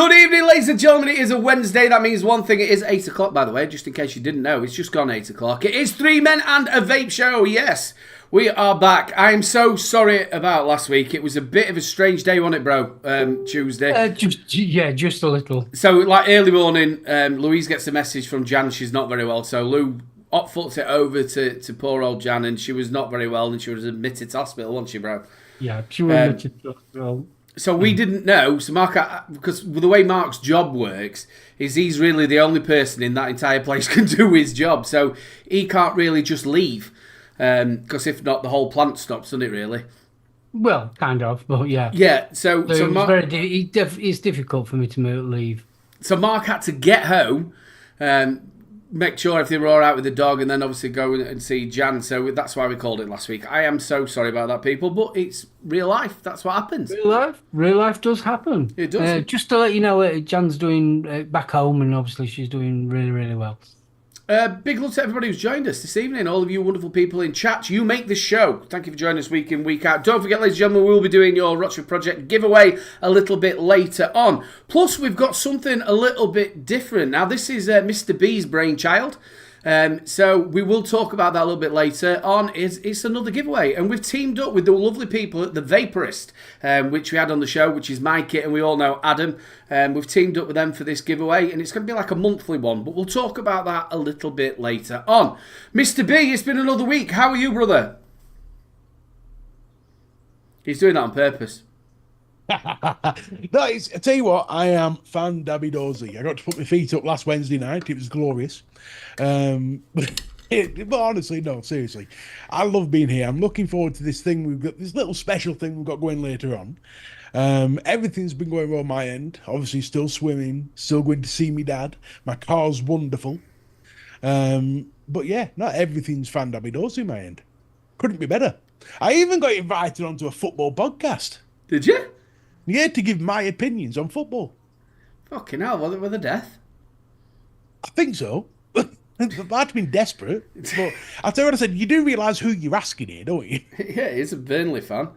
Good evening, ladies and gentlemen. It is a Wednesday. That means one thing. It is 8 o'clock, by the way, just in case you didn't know. It's just gone 8 o'clock. It is 3 Men and a Vape Show. Yes, we are back. I'm so sorry about last week. It was a bit of a strange day, wasn't it, bro? Tuesday. Just a little. So, like, early morning, Louise gets a message from Jan. She's not very well. So, Lou hot-foots it over to poor old Jan, and she was not very well, and she was admitted to hospital, wasn't she, bro? Yeah, she was admitted to hospital. So we didn't know. So Mark, because the way Mark's job works, is he's really the only person in that entire place can do his job. So he can't really just leave, because if not, the whole plant stops, doesn't it? Really? Well, kind of, but yeah. Yeah. So Mark, it's difficult for me to leave. So Mark had to get home, make sure everything were all right with the dog, and then obviously go and see Jan. So that's why we called it last week. I am so sorry about that, people, but it's real life. That's what happens. Real life does happen. It does. Just to let you know, Jan's doing back home, and obviously she's doing really, really well. Big love to everybody who's joined us this evening. All of you wonderful people in chat. You make this show. Thank you for joining us week in, week out. Don't forget, ladies and gentlemen, we'll be doing your Rochford Project giveaway a little bit later on. Plus, we've got something a little bit different. Now, this is Mr. B's brainchild. So we will talk about that a little bit later on. It's another giveaway, and we've teamed up with the lovely people at the Vaporist, which we had on the show, which is my kit, and we all know Adam. We've teamed up with them for this giveaway, and it's going to be like a monthly one, but we'll talk about that a little bit later on. Mr. B, it's been another week. How are you, brother? He's doing that on purpose. I tell you what, I am fan dabby dozy. I got to put my feet up last Wednesday night. It was glorious. But honestly, no, seriously, I love being here. I'm looking forward to this thing. We've got this little special thing we've got going later on. Everything's been going well on my end. Obviously, still swimming, still going to see me dad. My car's wonderful. But yeah, not everything's fan dabby dozy on my end. Couldn't be better. I even got invited onto a football podcast. Did you? Yeah, to give my opinions on football. Fucking hell, were they death? I think so. I'd have been desperate. But I'll tell you what I said, you do realise who you're asking here, don't you? Yeah, he's a Burnley fan.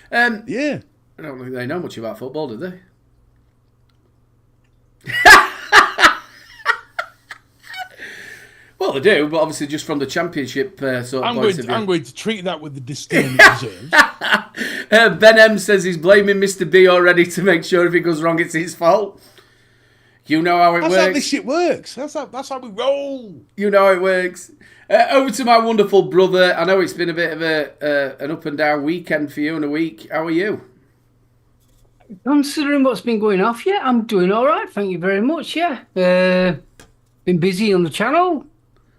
Yeah. I don't think they know much about football, do they? Well, they do, but obviously just from the championship point of view. I'm going to treat that with the disdain it deserves. Ben M says he's blaming Mr. B already to make sure if it goes wrong, it's his fault. You know how it works. That's how this shit works. That's how we roll. You know how it works. Over to my wonderful brother. I know it's been a bit of an up and down weekend for you in a week. How are you? Considering what's been going off, yeah, I'm doing all right. Thank you very much. Yeah, been busy on the channel.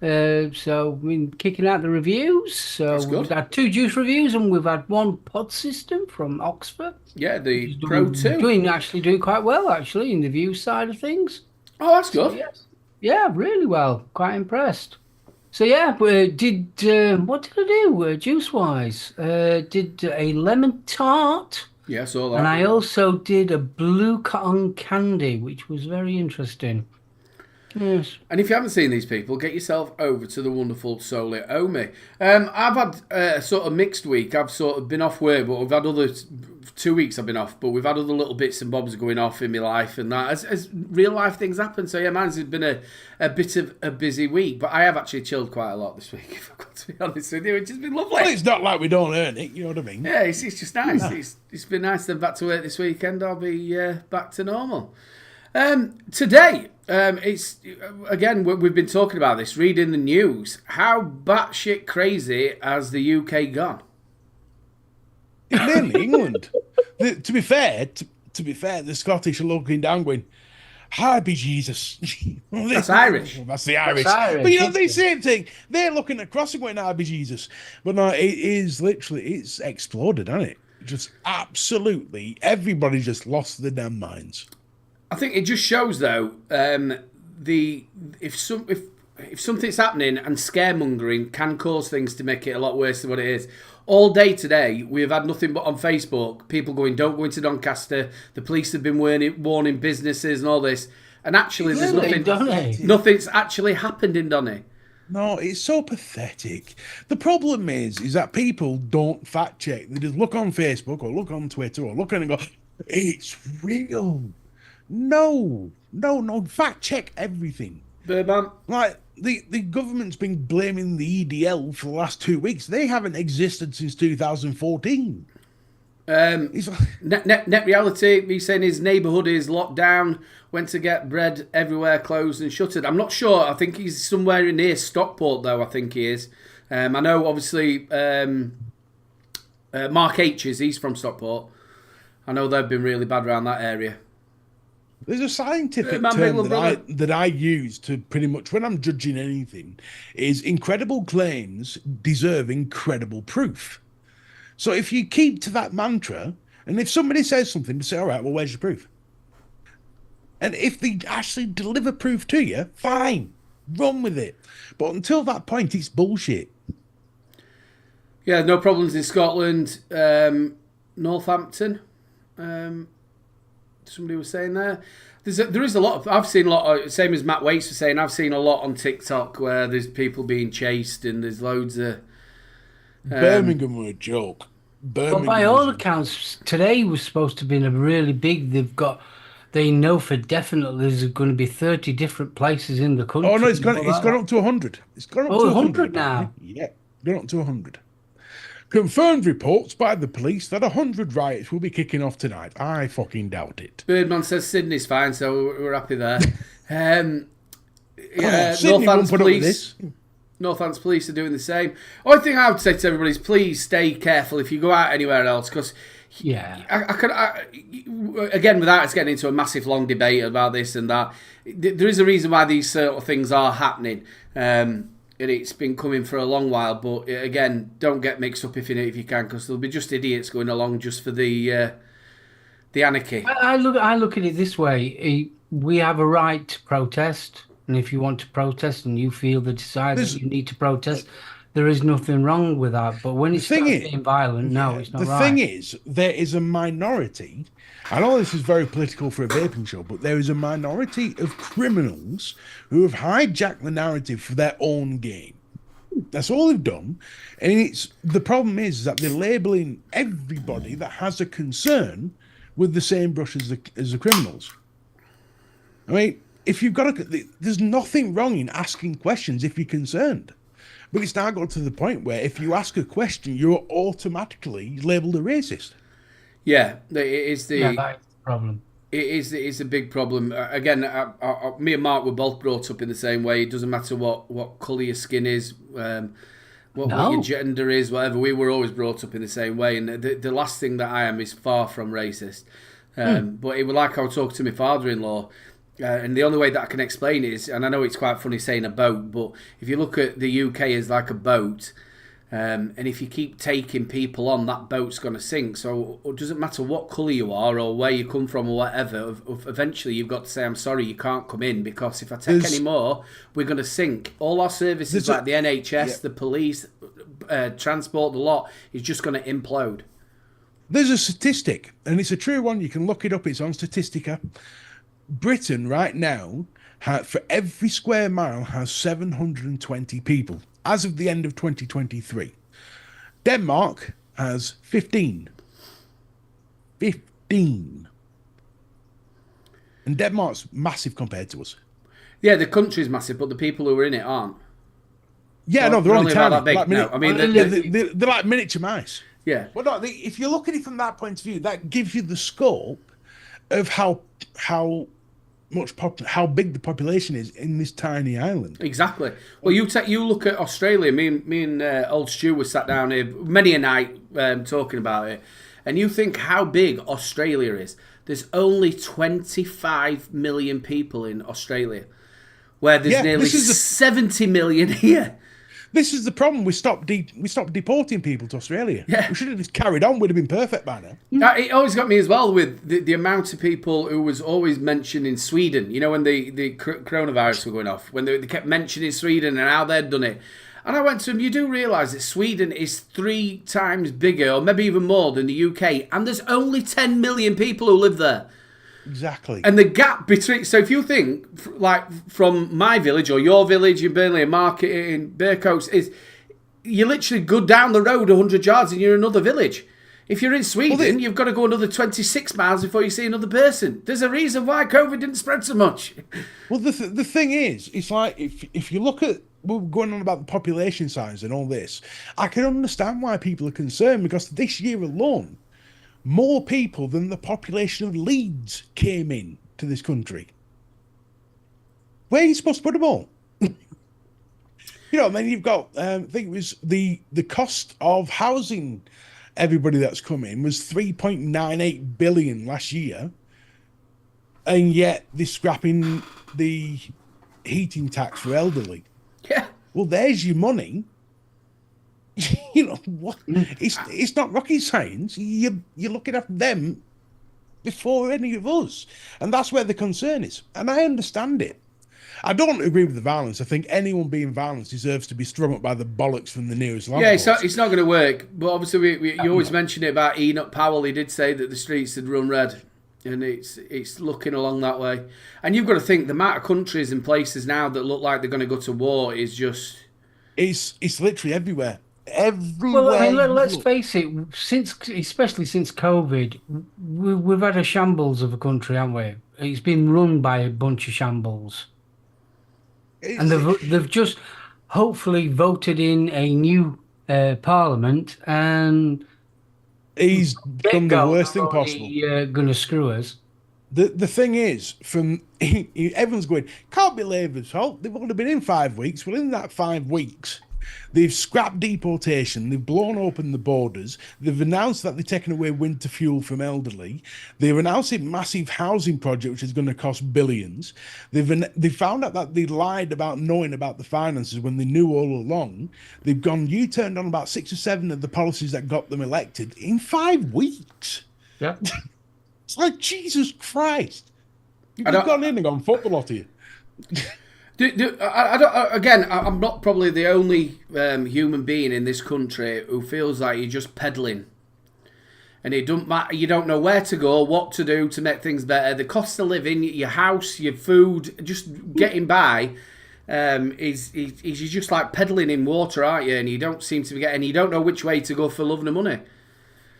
So we've been kicking out the reviews. So we've had 2 juice reviews, and we've had 1 pod system from Oxford. Yeah, the Pro 2. Doing quite well, actually, in the view side of things. Oh, that's good. So, yes. Yeah, really well. Quite impressed. So yeah, what did I do juice-wise? Did a lemon tart. Yeah, saw that. And I also did a blue cotton candy, which was very interesting. Yes. And if you haven't seen these people, get yourself over to the wonderful Soli Omi. I've had a sort of mixed week. I've sort of been off work, but we've had other 2 weeks I've been off, but we've had other little bits and bobs going off in my life and that as real life things happen. So yeah, mine's been a bit of a busy week, but I have actually chilled quite a lot this week, if I've got to be honest with you, which has been lovely. Well, it's not like we don't earn it, you know what I mean? Yeah, it's just nice. Yeah. It's been nice to be back to work this weekend. I'll be back to normal. Today, it's again we've been talking about this. Reading the news, how batshit crazy has the UK gone? It's mainly England. To be fair, the Scottish are looking down, going, "Hi, be Jesus." That's Irish. That's the Irish. But you know, the same thing. They're looking across and going, "Hi, be Jesus." But no, it is literally it's exploded, hasn't it? Just absolutely, everybody just lost their damn minds. I think it just shows, though, if something's happening and scaremongering can cause things to make it a lot worse than what it is. All day today, we have had nothing but on Facebook, people going, don't go into Doncaster, the police have been warning businesses and all this. And actually, there's nothing's actually happened in Donny. No, it's so pathetic. The problem is that people don't fact check. They just look on Facebook or look on Twitter or look on and go, it's real. No. Fact check everything. Birdman. Like, the government's been blaming the EDL for the last 2 weeks. They haven't existed since 2014. Net reality, he's saying his neighbourhood is locked down, went to get bread everywhere, closed and shuttered. I'm not sure. I think he's somewhere near Stockport, though, I think he is. I know, obviously, Mark H he's from Stockport. I know they've been really bad around that area. There's a scientific term that I use to pretty much, when I'm judging anything, is incredible claims deserve incredible proof. So if you keep to that mantra, and if somebody says something, to say, all right, well, where's your proof? And if they actually deliver proof to you, fine, run with it. But until that point, it's bullshit. Yeah, no problems in Scotland. Northampton. Somebody was saying there. There is a lot. I've seen a lot. Same as Matt Waits was saying. I've seen a lot on TikTok where there's people being chased and there's loads of. Birmingham were a joke. Well, by all accounts, today was supposed to be a really big. They know for definite there's going to be 30 different places in the country. Oh no, it's gone up to 100. It's gone up to 100 now. Yeah, gone up to 100. Confirmed reports by the police that 100 riots will be kicking off tonight. I fucking doubt it. Birdman says Sydney's fine, so we're happy there. Northants police are doing the same. Only thing I would say to everybody is please stay careful if you go out anywhere else, because again, without us getting into a massive long debate about this and that, there is a reason why these sort of things are happening. And it's been coming for a long while, but again, don't get mixed up if you can, because there'll be just idiots going along just for the anarchy. I look at it this way: we have a right to protest, and if you want to protest and you feel the desire that you need to protest, there is nothing wrong with that. But when it's getting violent, no, it's not right. The thing is, there is a minority. I know this is very political for a vaping show, but there is a minority of criminals who have hijacked the narrative for their own gain. That's all they've done. And the problem is that they're labeling everybody that has a concern with the same brush as the criminals. I mean, if you've got there's nothing wrong in asking questions if you're concerned. But it's now got to the point where if you ask a question, you're automatically labelled a racist. Yeah, it is the that's the problem. It is a big problem. Again, me and Mark were both brought up in the same way. It doesn't matter what colour your skin is, what your gender is, whatever. We were always brought up in the same way. And the last thing that I am is far from racist. But it was like I was talking to my father-in-law. And the only way that I can explain it is, and I know it's quite funny saying a boat, but if you look at the UK as like a boat, and if you keep taking people on, that boat's going to sink. So it doesn't matter what colour you are or where you come from or whatever, eventually you've got to say, I'm sorry, you can't come in, because if I take any more, we're going to sink. All our services like the NHS, the police, transport, the lot, is just going to implode. There's a statistic, and it's a true one. You can look it up. It's on Statistica. Britain right now, for every square mile, has 720 people as of the end of 2023. Denmark has 15. 15. And Denmark's massive compared to us. Yeah, the country's massive, but the people who are in it aren't. Yeah, no, they're only tiny. That big. They're like miniature mice. Yeah. Well, no, if you look at it from that point of view, that gives you the scope of how big the population is in this tiny island. Exactly. Well, you look at Australia. Me and old Stu were sat down here many a night talking about it, and you think how big Australia is. There's only 25 million people in Australia, where there's nearly 70 million here. This is the problem. We stopped deporting people to Australia. Yeah. We should have just carried on. We'd have been perfect by now. It always got me as well with the amount of people who was always mentioned in Sweden. You know, when the coronavirus were going off, when they kept mentioning Sweden and how they'd done it. And I went to them, you do realise that Sweden is 3 times bigger, or maybe even more, than the UK, and there's only 10 million people who live there. Exactly. And the gap between... So if you think, like, from my village or your village in Burnley, a market in Bearcoats, is you literally go down the road 100 yards and you're in another village. If you're in Sweden, you've got to go another 26 miles before you see another person. There's a reason why COVID didn't spread so much. Well, the thing is, it's like if you look at, we're going on about the population size and all this, I can understand why people are concerned, because this year alone, more people than the population of Leeds came in to this country. Where are you supposed to put them all? You know, and then you've got, I think it was the cost of housing everybody that's come in was 3.98 billion last year, and yet they're scrapping the heating tax for elderly. Yeah. Well, there's your money. You know what? It's not rocket science. You're looking after them before any of us, and that's where the concern is. And I understand it. I don't agree with the violence. I think anyone being violent deserves to be strung up by the bollocks from the nearest lamppost. Yeah, it's not going to work. But obviously, you always mention it about Enoch Powell. He did say that the streets had run red, and it's looking along that way. And you've got to think the amount of countries and places now that look like they're going to go to war is just... It's literally everywhere. Everywhere. Well, I mean, let's face it. Especially since COVID, we've had a shambles of a country, haven't we? It's been run by a bunch of shambles. And they've just hopefully voted in a new parliament, and he's done the worst thing possible. Going to screw us. The thing is, everyone's going, can't be Labour's fault. They've only been in 5 weeks. Well, in that 5 weeks, they've scrapped deportation. They've blown open the borders. They've announced that they're taking away winter fuel from elderly. They're announcing massive housing project, which is going to cost billions. They found out that they lied about knowing about the finances when they knew all along. They've U-turned on about 6 or 7 of the policies that got them elected in 5 weeks. Yeah. It's like, Jesus Christ. You've gone in and gone, fuck the lot of you. I'm not probably the only human being in this country who feels like you're just peddling, and it don't matter. You don't know where to go, what to do to make things better. The cost of living, your house, your food, just getting by, is you're just like peddling in water, aren't you? And you don't seem to get, and you don't know which way to go for love and money.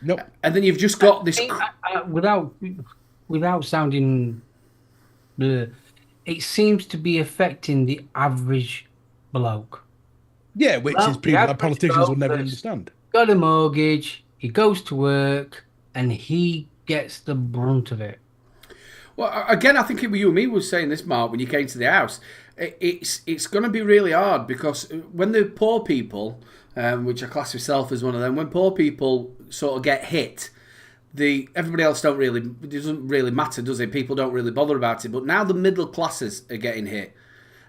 Nope. And then you've just got this. Without sounding, it seems to be affecting the average bloke. Yeah, which is people that politicians will never understand. Got a mortgage, he goes to work, and he gets the brunt of it. Well, again, I think it was you and me was saying this, Mark, when you came to the house. It's going to be really hard, because when the poor people, which I class myself as one of them, when poor people sort of get hit, everybody else it doesn't really matter, does it? People don't really bother about it. But now the middle classes are getting hit,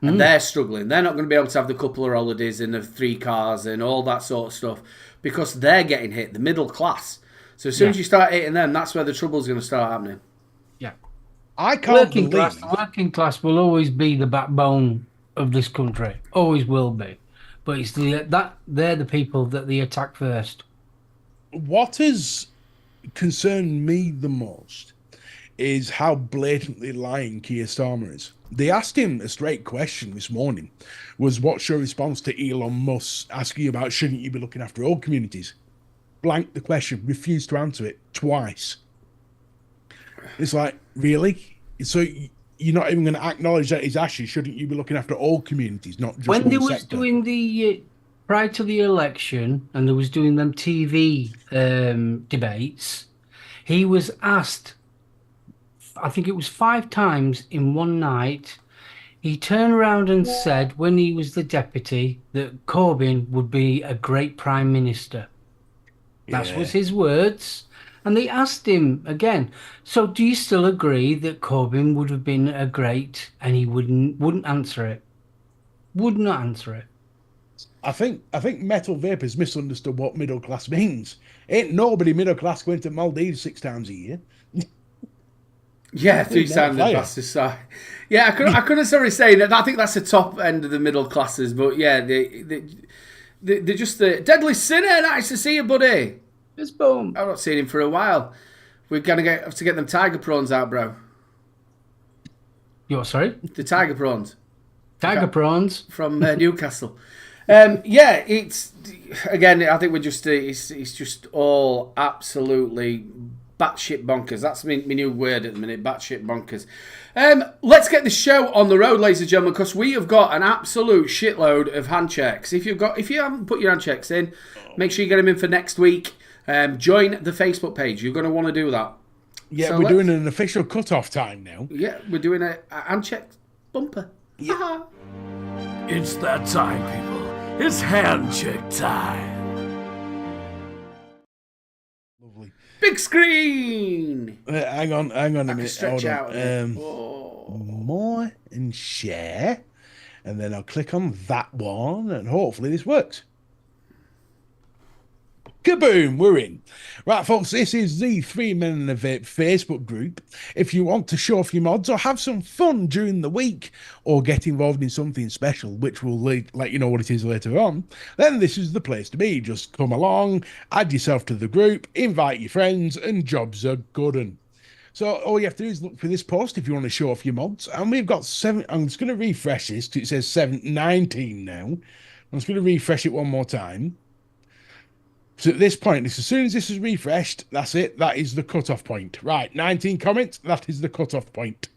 and they're struggling. They're not going to be able to have the couple of holidays and the 3 cars and all that sort of stuff, because they're getting hit, the middle class. So as soon as you start hitting them, that's where the trouble's going to start happening. Yeah. I can't believe... The working class will always be the backbone of this country. Always will be. But it's they're the people that they attack first. What has concerned me the most is how blatantly lying Keir Starmer is. They asked him a straight question this morning, was what's your response to Elon Musk asking about shouldn't you be looking after old communities? Blanked the question, refused to answer it twice. It's like, really? So you're not even going to acknowledge that he's actually, shouldn't you be looking after all communities, not just when one they was sector? Doing the prior to the election, and they was doing them TV debates, he was asked, I think it was 5 times in one night. He turned around and said, when he was the deputy, that Corbyn would be a great prime minister. That was his words. And they asked him again, so do you still agree that Corbyn would have been a great, and he wouldn't answer it. Would not answer it. I think metal vape has misunderstood what middle class means. Ain't nobody middle class going to Maldives 6 times a year. Yeah, 3 times the fastest side. Yeah, I couldn't necessarily say that. I think that's the top end of the middle classes, but yeah, they're just the deadly sinner. Nice to see you, buddy. Just boom. I've not seen him for a while. We're gonna have to get them tiger prawns out, bro. You what, sorry? The tiger prawns. Tiger prawns from Newcastle. Yeah, it's again. I think we're just it's just all absolutely batshit bonkers. That's my new word at the minute. Batshit bonkers. Let's get the show on the road, ladies and gentlemen, because we have got an absolute shitload of hand checks. If you haven't put your hand checks in, make sure you get them in for next week. Join the Facebook page. You're going to want to do that. Yeah, So we're doing an official cut-off time now. Yeah, we're doing a hand check bumper. Yeah. It's that time, people. It's hand check time. Lovely. Big screen. Hang on a minute. Stretch Hold out. on. More and share, and then I'll click on that one, and hopefully this works. Kaboom, we're in. Right, folks, this is the 3 Men and a Vape Facebook group. If you want to show off your mods or have some fun during the week or get involved in something special, which will let you know what it is later on, then this is the place to be. Just come along, add yourself to the group, invite your friends, and jobs are good 'un. So all you have to do is look for this post if you want to show off your mods. And we've got 7. I'm just going to refresh this because it says 19 now. I'm just going to refresh it one more time. So at this point, as soon as this is refreshed, that's it. That is the cutoff point. Right, 19 comments. That is the cutoff point.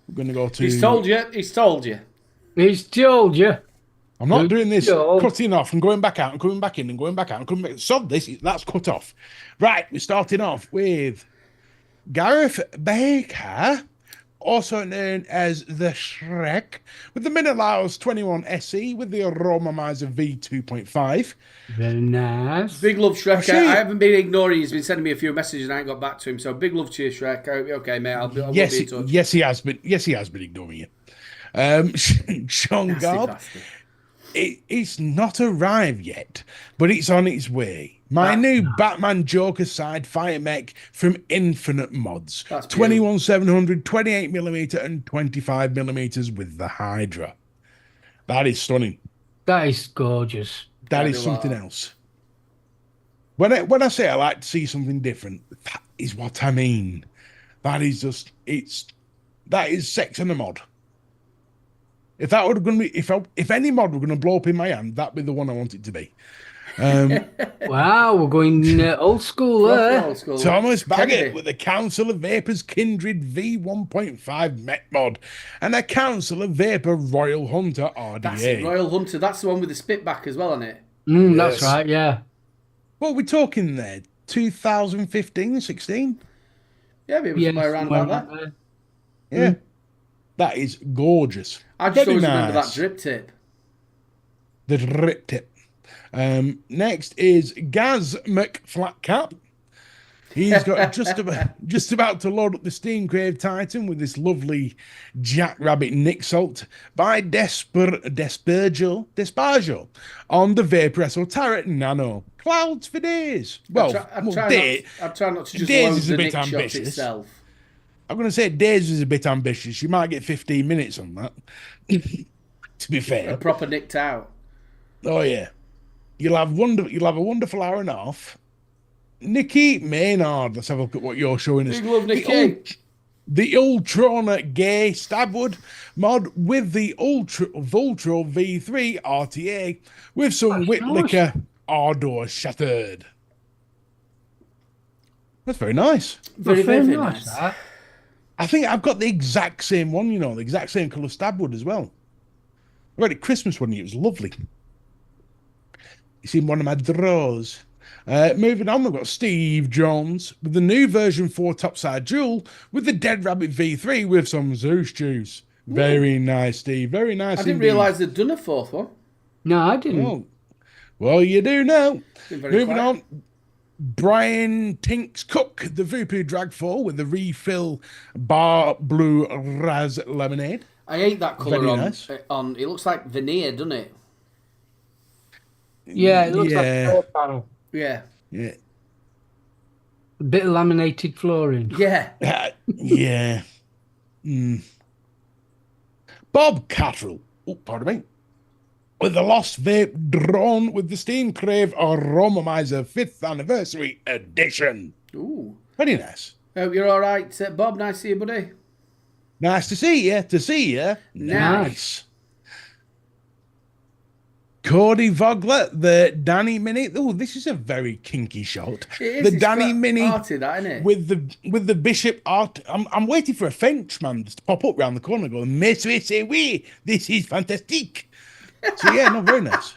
We're going to go to... He's told you. He's told you. He's told you. I'm not doing this Job. cutting off and going back out and coming back in and going back out and coming back. Sod this. That's cut off. Right, we're starting off with Gareth Baker, also known as the Shrek, with the Minilaus 21 SE with the Aromomizer V2.5. Very nice. Big love, Shrek. see. I haven't been ignoring you. He's been sending me a few messages and I ain't got back to him. So big love to you, Shrek. I hope you're okay, mate. I'll Yes, be in touch. yes, he has been. Yes, he has been ignoring you. Sean Nasty Garb, bastard. it's not arrived yet, but it's on its way. My new Batman Joker side fire mech from Infinite Mods. That's beautiful. 21700, 28mm, and 25mm with the Hydra. That is stunning. That is gorgeous. That Yeah, is they something are. else. When I say I like to see something different, that is what I mean. That is just that is sex in a mod. If that were going to be, if any mod were going to blow up in my hand, that'd be the one I want it to be. Wow, we're going old school there. Old school. Thomas Baggett Kennedy. with the Council of Vapors Kindred V1.5 mech mod and a Council of Vapor Royal Hunter RDA. That's it, Royal Hunter. That's the one with the spitback as well, isn't it? That's right, yeah. What are we talking there? 2015, 16? Yeah, maybe somewhere around somewhere about that. there. Yeah. That is gorgeous. I just Very always remember that nice. drip tip. The drip tip. Next is Gaz McFlatcap. He's got just about to load up the Steam Crave Titan with this lovely Jackrabbit Nick Salt by Despargio on the Vaporesso Turret Nano. Clouds for days. Well, I'm trying not to just Days load is a the bit Nick shots ambitious. itself. I'm going to say Days is a bit ambitious. You might get 15 minutes on that. To be fair. Proper nicked out. Oh yeah, you'll have a wonderful hour and a half. Nikki Maynard, let's have a look at what you're showing us. Big love, Nikki. The Ultrona Gay Stabwood mod with the Voltro V3 RTA with some Whitlicker Ardor Shattered. That's very nice. Very, very, very nice. nice. That. I think I've got the exact same one, the exact same colour Stabwood as well. I got it Christmas one year, it was lovely. It's in one of my drawers. Moving on, we've got Steve Jones with the new version 4 topside dual with the Dead Rabbit V3 with some Zeus juice. Very nice, Steve. Very nice. I didn't indeed. realise they'd done a fourth one. No, I didn't. Oh, well, you do now. Been very Moving quiet. on, Brian Tinks Cook, the Voopoo Drag 4 with the refill Bar Blue Raz Lemonade. I hate that colour Very on, nice. on. It looks like veneer, doesn't it? Yeah, it looks like Yeah. a floor panel. Yeah. Yeah. A bit of laminated flooring. Yeah. Yeah. Bob Cattrall. Oh, pardon me. With the Lost Vape drone with the Steam Crave Aromomizer 5th Anniversary Edition. Ooh. Very nice. Hope you're all right, Bob. Nice to see you, buddy. Nice to see you. Nice. Cody Vogler, the Danny Mini. Oh, this is a very kinky shot. It is. The Danny Mini arty, that, isn't it? with the Bishop art. I'm waiting for a Frenchman to pop up round the corner and go, "Monsieur, c'est oui, this is fantastique." So yeah, no, very nice.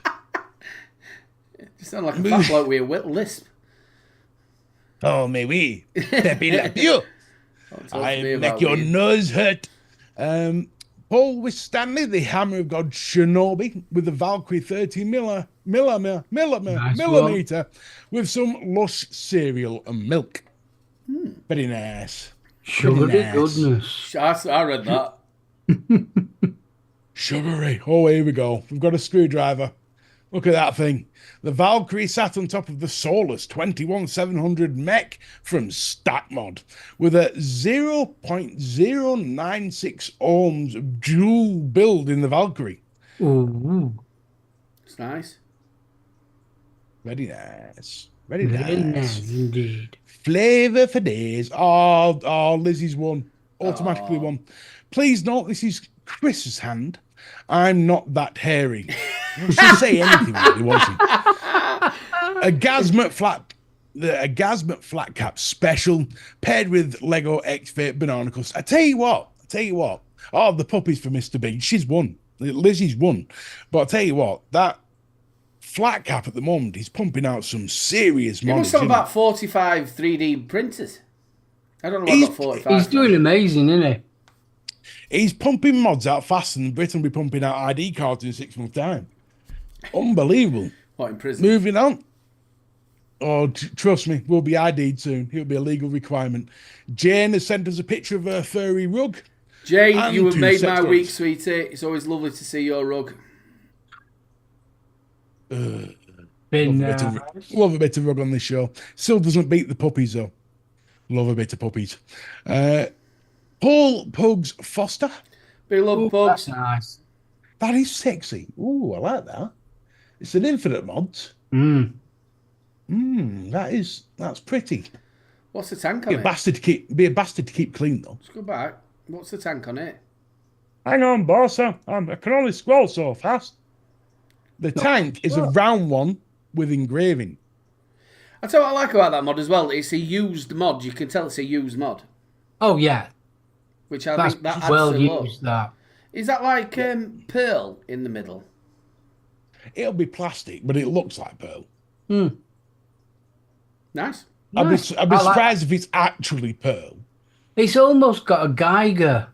You sound like a fat bloke with a lisp. Oh, mais oui, Pepe la Pew. I make your nose hurt. Paul with Stanley, the Hammer of God Shinobi, with the Valkyrie 30 millimeter with some lush cereal and milk. Very nice. Sugary goodness. I read that. Sugary. Oh, here we go. We've got a screwdriver. Look at that thing. The Valkyrie sat on top of the Solus 21700 mech from StatMod with a 0.096 ohms dual build in the Valkyrie. Ooh. It's nice. Very nice. Very nice indeed. Flavor for days. Oh, Lizzie's won. Automatically won. Please note this is Chris's hand. I'm not that hairy. She didn't say anything really, was she? A Gasmet flat cap special paired with Lego X-Vape Bananicus. I tell you what. Oh, the puppies for Mr. B. She's won. Lizzie's won. But I tell you what, that flat cap at the moment, he's pumping out some serious money. He must have about 45 3D printers. I don't know about 45. He's doing amazing, isn't he? He's pumping mods out faster than Britain will be pumping out ID cards in 6 months' time. Unbelievable. What, in prison? Moving on. Oh, trust me, we'll be ID'd soon. It'll be a legal requirement. Jane has sent us a picture of her furry rug. Jane, you have made my week, sweetie. It's always lovely to see your rug. Love a bit of rug on this show. Still doesn't beat the puppies, though. Love a bit of puppies. Paul Pugs Foster. Big love, Pugs. That's nice. That is sexy. Ooh, I like that. It's an infinite mods. That's pretty. What's the tank on Be it? a bastard to keep clean though. Let's go back. What's the tank on it? Hang on, boss. I can only scroll so fast. The tank is a round one with engraving. I tell you what I like about that mod as well. It's a used mod. You can tell it's a used mod. Oh yeah, Which I that's think that adds well a lot. used. That Is that like pearl in the middle? It'll be plastic, but it looks like pearl. Nice. I'd be surprised if it's actually pearl. It's almost got a Geiger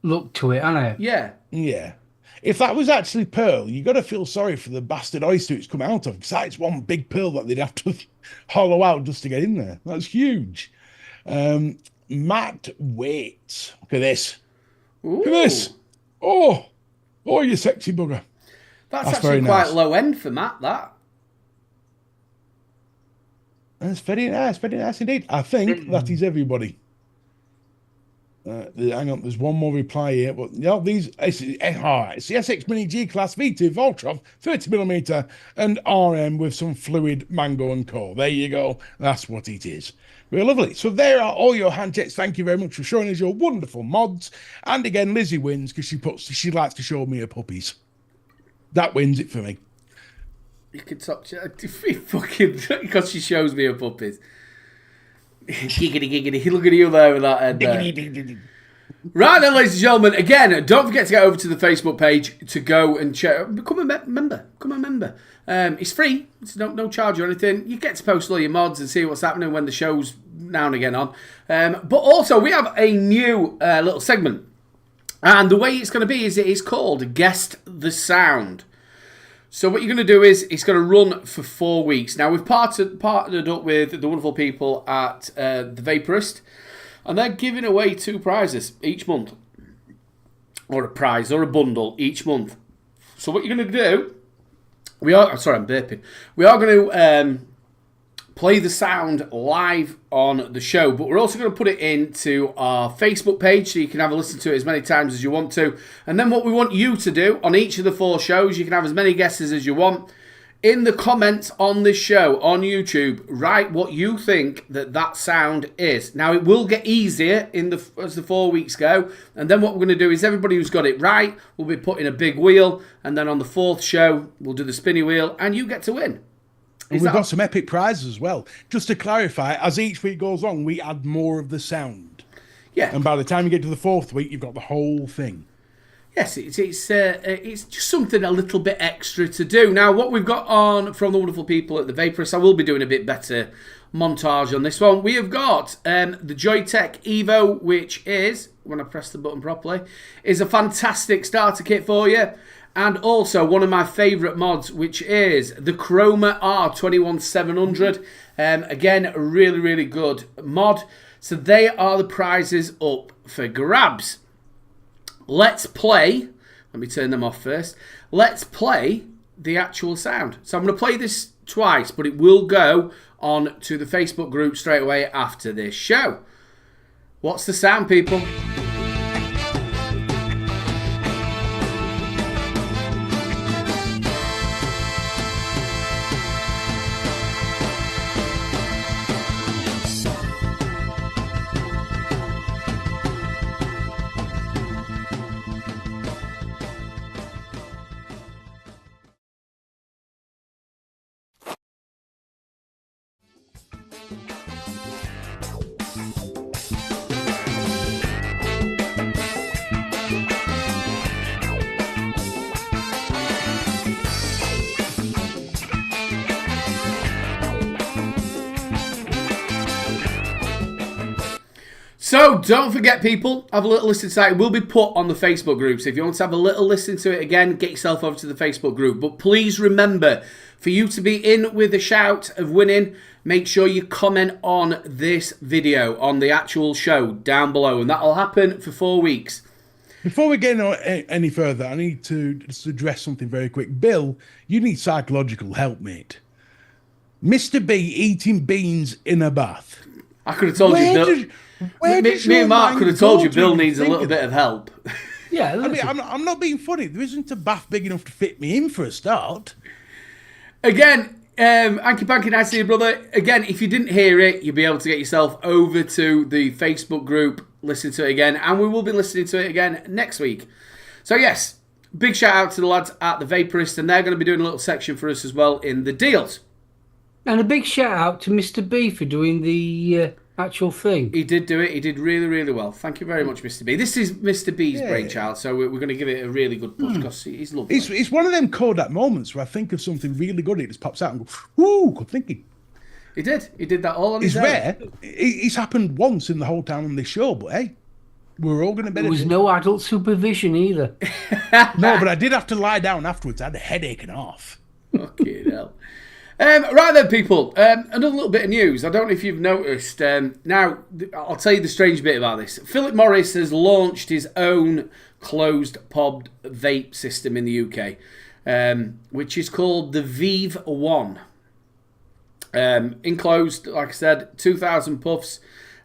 look to it, hasn't it? Yeah. Yeah. If that was actually pearl, you got to feel sorry for the bastard oyster it's come out of, because that's one big pearl that they'd have to hollow out just to get in there. That's huge. Matt Waits. Look at this. Ooh. Look at this. Oh, you sexy bugger. That's actually quite nice. low end for Matt, that. That's very nice indeed. I think that is everybody. Hang on, there's one more reply here, but it's the SX Mini G Class V2 Voltrov 30mm and RM with some fluid mango and core. There you go. That's what it is. Very lovely. So there are all your hand checks. Thank you very much for showing us your wonderful mods. And again, Lizzie wins because she likes to show me her puppies. That wins it for me. You can talk fucking because she shows me her puppies. Giggity. Look at you there with that head. Right then, ladies and gentlemen, again, don't forget to get over to the Facebook page to go and check. Become a member. It's free. It's no charge or anything. You get to post all your mods and see what's happening when the show's now and again on. But also, we have a new little segment. And the way it's going to be is it is called Guest the Sound. So what you're going to do is it's going to run for 4 weeks. Now, we've partnered up with the wonderful people at The Vaporist, and they're giving away 2 prizes each month. Or a prize, or a bundle each month. So what you're going to do, I'm burping. We are going to play the sound live on the show, but we're also going to put it into our Facebook page so you can have a listen to it as many times as you want to. And then what we want you to do on each of the 4 shows, you can have as many guesses as you want, in the comments on this show on YouTube, write what you think that sound is. Now, it will get easier as the 4 weeks go, and then what we're going to do is everybody who's got it right will be put in a big wheel, and then on the 4th show, we'll do the spinny wheel, and you get to win. And we've got some epic prizes as well. Just to clarify, as each week goes on, we add more of the sound. Yeah. And by the time you get to the 4th week, you've got the whole thing. Yes, it's just something a little bit extra to do. Now, what we've got on from the wonderful people at the Vaporist, I will be doing a bit better montage on this one. We have got the Joytech Evo, which is, when I press the button properly, is a fantastic starter kit for you. And also one of my favourite mods, which is the Chroma R21700. Again, a really, really good mod. So they are the prizes up for grabs. Let's play. Let me turn them off first. Let's play the actual sound. So I'm going to play this twice, but it will go on to the Facebook group straight away after this show. What's the sound, people? So, don't forget, people, have a little listen to it. It will be put on the Facebook group. So if you want to have a little listen to it again, get yourself over to the Facebook group. But please remember, for you to be in with a shout of winning, make sure you comment on this video, on the actual show down below. And that'll happen for 4 weeks. Before we get any further, I need to just address something very quick. Bill, you need psychological help, mate. Mr. B eating beans in a bath. I could have told you, Bill. Me and Mark could have told you Bill needs a little bit of help. Yeah, I mean, I'm not being funny. There isn't a bath big enough to fit me in for a start. Again, Anky Panky, nice to see you, brother. Again, if you didn't hear it, you'll be able to get yourself over to the Facebook group, listen to it again, and we will be listening to it again next week. So yes, big shout out to the lads at the Vaporist, and they're going to be doing a little section for us as well in the deals. And a big shout out to Mr. B for doing the actual thing. He did do it. He did really, really well. Thank you very much, Mr. B. This is Mr. B's brainchild, so we're going to give it a really good push because he's lovely. It's one of them Kodak moments where I think of something really good, it just pops out and go, "Ooh, good thinking." He did. He did that all on his own. It's rare. It's happened once in the whole time on this show, but hey, we're all going to benefit. There was no adult supervision either. No, but I did have to lie down afterwards. I had a headache and a half. Fucking hell. Right then, people, another little bit of news. I don't know if you've noticed. Now, I'll tell you the strange bit about this. Philip Morris has launched his own closed pod vape system in the UK, which is called the Vive 1. Enclosed, like I said, 2,000 puffs.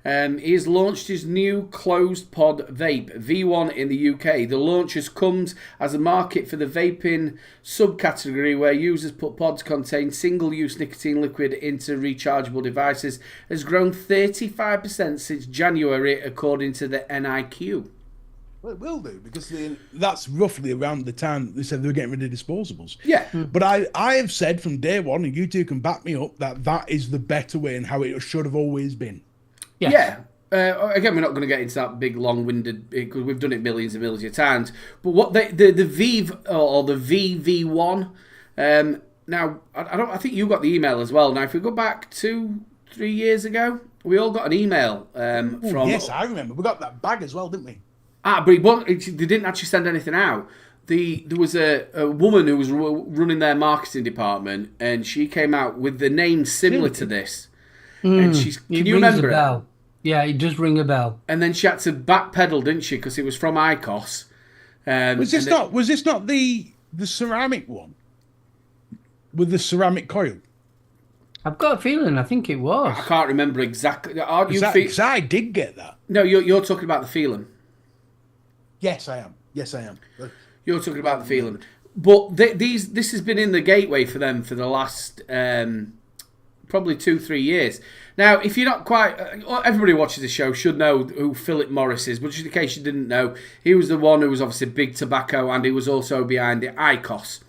He's launched his new closed pod vape, V1, in the UK. The launch has come as a market for the vaping subcategory where users put pods containing single-use nicotine liquid into rechargeable devices has grown 35% since January, according to the NIQ. Well, it will do, because that's roughly around the time they said they were getting rid of disposables. Yeah. But I have said from day one, and you two can back me up, that is the better way and how it should have always been. Yes. Yeah. Again, we're not going to get into that big, long-winded, because we've done it millions and millions of times. But what the Vive or the VV1, now I think you got the email as well. Now, if we go back 2-3 years ago, we all got an email from. Yes, I remember. We got that bag as well, didn't we? But they didn't actually send anything out. There was a woman who was running their marketing department, and she came out with the name similar to this. And can you remember it? Yeah, it does ring a bell. And then she had to backpedal, didn't she? Because it was from ICOS. Was this not the ceramic one with the ceramic coil? I've got a feeling. I think it was. I can't remember exactly. Because I did get that. No, you're talking about the feeling. Yes, I am. Yes, I am. You're talking about the feeling. But this has been in the gateway for them for the last probably 2-3 years. Now, if you're not quite... everybody watches the show should know who Philip Morris is, but just in case you didn't know, he was the one who was obviously big tobacco, and he was also behind the IQOS,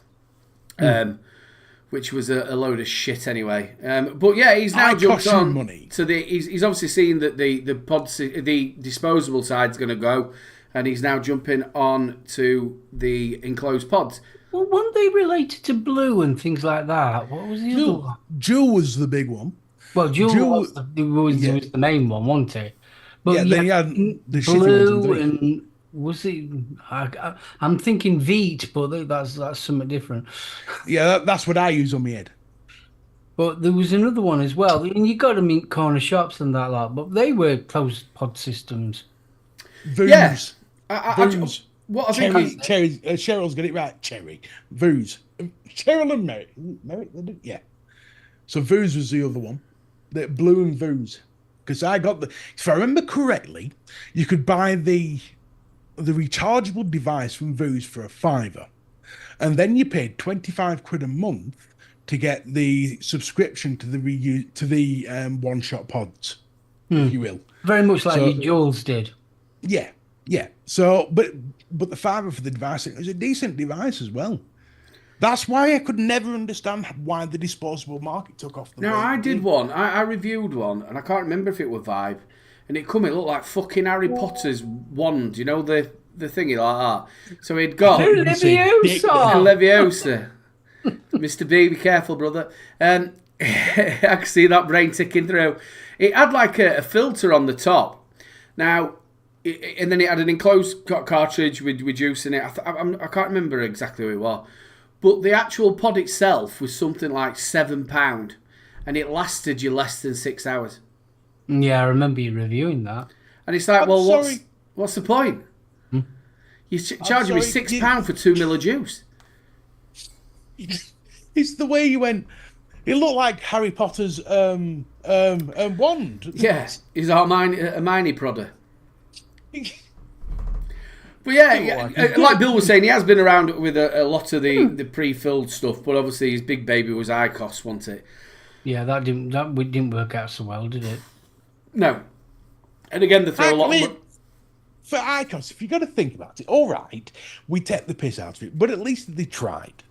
which was a load of shit anyway. But yeah, he's now jumped on money. to the... He's obviously seen that the disposable side's going to go, and he's now jumping on to the enclosed pods. Well, weren't they related to Blue and things like that? What was the other one? Juul was the big one. Well, Juul was the main one, wasn't it? But then you had the Blue and was it? I'm thinking Veet, but that's something different. Yeah, that's what I use on my head. But there was another one as well, and you got them in corner shops and that lot, but they were closed pod systems. Voos. Yeah. Voos. What I think Cherry, Cheryl's got it right. Cherry. Voos. Cheryl and Merrick. Yeah. So Voos was the other one. The Blue and Voos. Because I got if I remember correctly, you could buy the rechargeable device from Voos for $5, and then you paid 25 quid a month to get the subscription to the one-shot pods, if you will. Very much like your Jules did. Yeah. So, but the $5 for the device, it was a decent device as well. That's why I could never understand why the disposable market took off. I did one. I reviewed one, and I can't remember if it was Vape, and it looked like fucking Harry Potter's wand. You know the thingy like that. So he'd got Leviosa. Mr. B, be careful, brother. I can see that brain ticking through. It had like a filter on the top. Now. And then it had an enclosed cartridge with juice in it. I can't remember exactly what it was. But the actual pod itself was something like £7. And it lasted you less than 6 hours. Yeah, I remember you reviewing that. And it's like, what's the point? You're charging me £6 for 2 ml of juice. It's the way you went... It looked like Harry Potter's wand. Yes, he's a Hermione Prodder. But yeah, like Bill was saying, he has been around with a lot of the pre-filled stuff, but obviously his big baby was IQOS, wasn't it? Yeah, that didn't work out so well, did it? No. And again, they throw a lot of... For IQOS, if you've got to think about it, all right, we take the piss out of it, but at least they tried.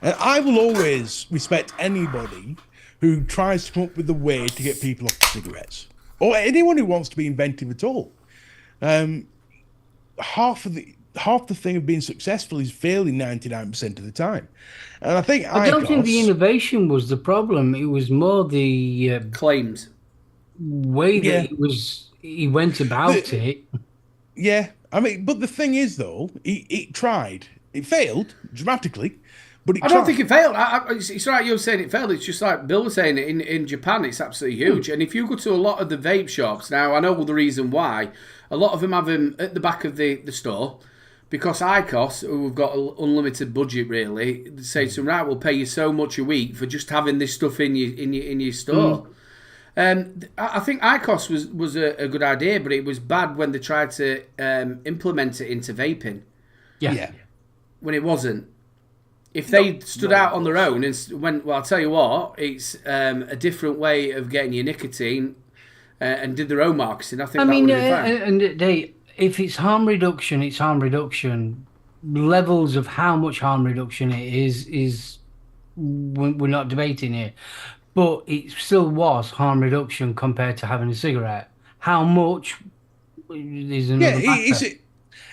And I will always respect anybody who tries to come up with a way to get people off cigarettes, or anyone who wants to be inventive at all. Half the thing of being successful is failing 99% of the time, and I think I don't think the innovation was the problem. It was more the claims, way that he went about it. Yeah, I mean, but the thing is, though, he tried. It failed dramatically. But I don't think it failed. It's right, you're saying it failed. It's just like Bill was saying, in Japan, it's absolutely huge. And if you go to a lot of the vape shops, now I know the reason why, a lot of them have them at the back of the store, because IQOS, who've got an unlimited budget really, they say to them, right, we'll pay you so much a week for just having this stuff in your store. I think IQOS was a good idea, but it was bad when they tried to implement it into vaping. Yeah. When it wasn't. If they stood out on their own and went, well, I'll tell you what, it's a different way of getting your nicotine and did their own marketing, I think that would be fine. If it's harm reduction, it's harm reduction. Levels of how much harm reduction it is we're not debating here. But it still was harm reduction compared to having a cigarette. How much is another matter.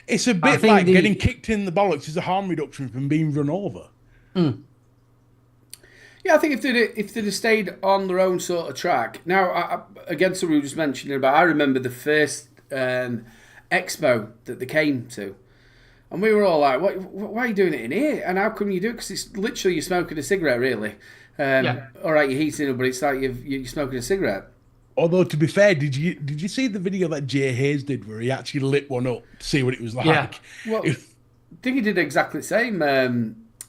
It's a bit like getting kicked in the bollocks is a harm reduction from being run over. Yeah, I think if they'd have stayed on their own sort of track. Now, again, somebody was just mentioning about, I remember the first expo that they came to. And we were all like, why are you doing it in here? And how come you do it? Because it's literally you're smoking a cigarette, really. All right, you're heating it, but it's like you're smoking a cigarette. Although, to be fair, did you see the video that Jay Hayes did where he actually lit one up to see what it was like? Yeah. Well, I think he did exactly the same.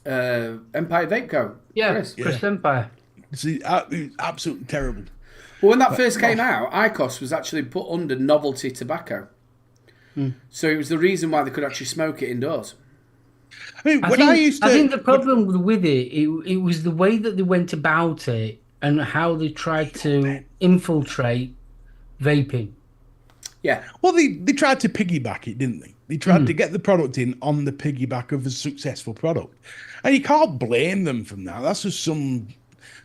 Empire Vape Co. Yeah, Chris Empire. See, it was absolutely terrible. Well, when that first came out, IQOS was actually put under novelty tobacco. So it was the reason why they could actually smoke it indoors. I mean, I think the problem with it was the way that they went about it and how they tried to infiltrate vaping. Yeah. Well, they tried to piggyback it, didn't they? They tried to get the product in on the piggyback of a successful product. And you can't blame them from that. That's just some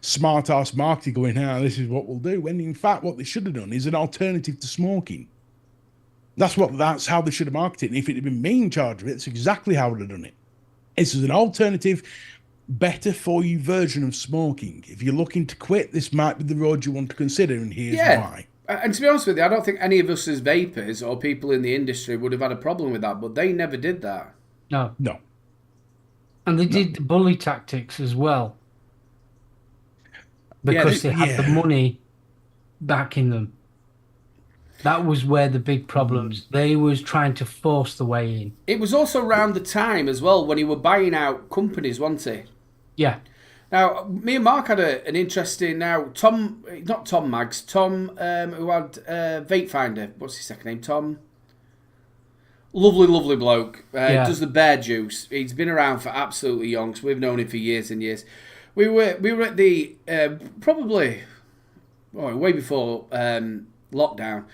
smart-ass marketing going, this is what we'll do. When in fact, what they should have done is an alternative to smoking. That's how they should have marketed it. And if it had been me in charge of it, that's exactly how I would have done it. This is an alternative, better for you version of smoking. If you're looking to quit, this might be the road you want to consider, and here's why. And to be honest with you, I don't think any of us as vapors or people in the industry would have had a problem with that, but they never did that. No. And they did the bully tactics as well. Because they had the money backing them. That was where the big problems. They was trying to force the way in. It was also around the time as well when he were buying out companies, wasn't he? Yeah. Now, me and Mark had an interesting. Tom, not Tom Maggs, Tom, who had Vape Finder. What's his second name? Tom. Lovely bloke. Does the bear juice. He's been around for absolutely yonks. We've known him for years and years. We were at the probably way before lockdown.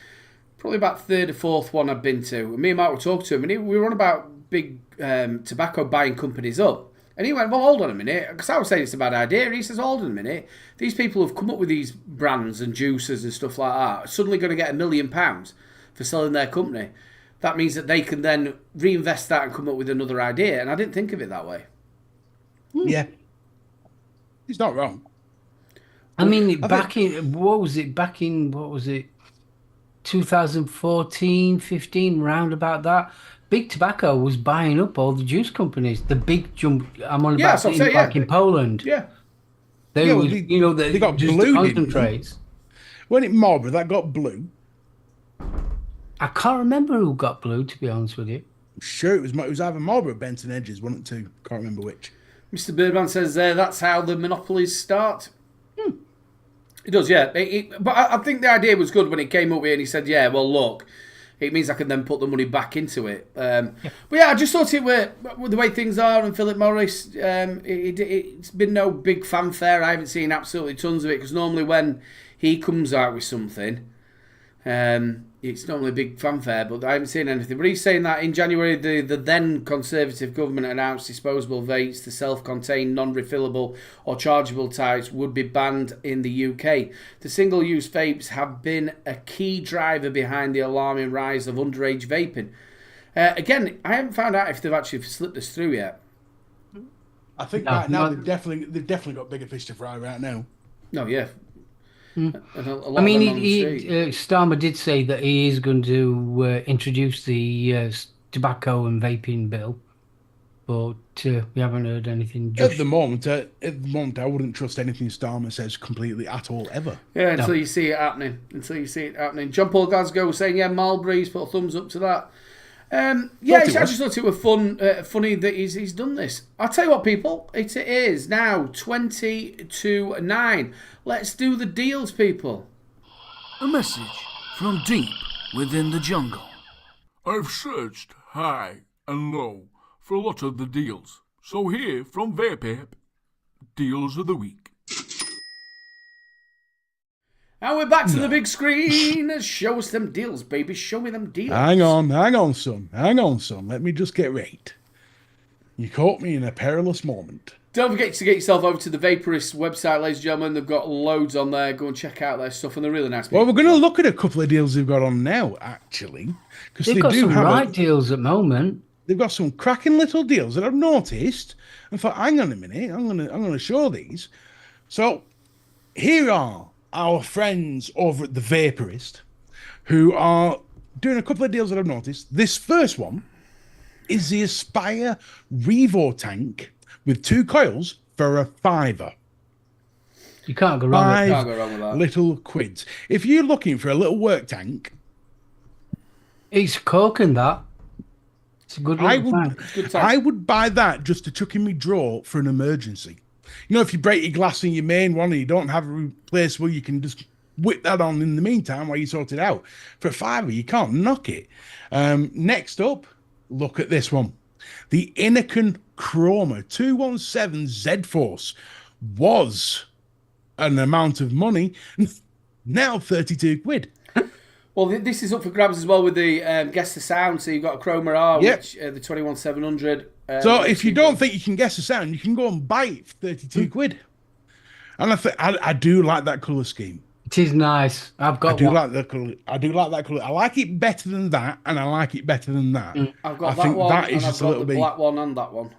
Probably about third or fourth one I'd been to. And me and Mark were talking to him, and we were on about big tobacco buying companies up. And he went, well, hold on a minute, because I was saying it's a bad idea. And he says, hold on a minute. These people have come up with these brands and juices and stuff like that, are suddenly going to get £1 million for selling their company. That means that they can then reinvest that and come up with another idea. And I didn't think of it that way. Yeah. He's not wrong. I mean, back in 2014, 15, round about that, Big Tobacco was buying up all the juice companies. The big jump, I'm on about back in Poland. Yeah. They got just blue concentrates. When it Marlboro, that got blue. I can't remember who got blue, to be honest with you. I'm sure it was either Marlboro or Benton Edges, one of the two. Can't remember which. Mr. Birdman says that's how the monopolies start. It does, yeah. But I think the idea was good when it came up here and he said, yeah, well, look, it means I can then put the money back into it. But yeah, I just thought with the way things are and Philip Morris, it's been no big fanfare. I haven't seen absolutely tons of it because normally when he comes out with something, it's normally a big fanfare, but I haven't seen anything. But he's saying that in January, the then Conservative government announced disposable vapes, the self-contained, non-refillable or chargeable types, would be banned in the UK. The single-use vapes have been a key driver behind the alarming rise of underage vaping. Again, I haven't found out if they've actually slipped us through yet. I think right now they've definitely got bigger fish to fry right now. No, yeah. I mean, Starmer did say that he is going to introduce the tobacco and vaping bill, but we haven't heard anything. At the moment, I wouldn't trust anything Starmer says completely at all, ever. Yeah, until you see it happening. John Paul Glasgow was saying, yeah, Marlborough's put a thumbs up to that. I just thought it was funny that he's done this. I'll tell you what, people, it is now 20-9. Let's do the deals, people. A message from deep within the jungle. I've searched high and low for a lot of the deals. So here from Vape, deals of the week. And we're back to the big screen. Show us them deals, baby. Show me them deals. Hang on, son. Let me just get right. You caught me in a perilous moment. Don't forget to get yourself over to the Vaporist website, ladies and gentlemen. They've got loads on there. Go and check out their stuff, and they're really nice people. Well, we're going to look at a couple of deals they've got on now, actually. They've got some deals at the moment. They've got some cracking little deals that I've noticed and thought, hang on a minute, I'm going to show these. So here are our friends over at the Vaporist who are doing a couple of deals that I've noticed. This first one is the Aspire Revo tank with 2 coils for £5. You can't go wrong with that. £5 little quids. If you're looking for a little work tank, it's corking that. It's a good tank. I would buy that just to chuck in my drawer for an emergency. You know, if you break your glass in your main one and you don't have a place where you can just whip that on in the meantime while you sort it out. For £5, you can't knock it. Next up, look at this one. The Anakin Chroma 217 Z-Force was an amount of money, now 32 quid. Well, this is up for grabs as well with the Guess the Sound. So you've got a Chroma R, Yep. which the 21700. So if you don't think you can guess the sound, you can go and buy it for 32 quid. And I do like that colour scheme. It is nice. I've got I do one. like that colour. I do like that colour. I like it better than that, and I like it better than that. I've got I that think one, that is and I've just a got little the bit. black one and that one.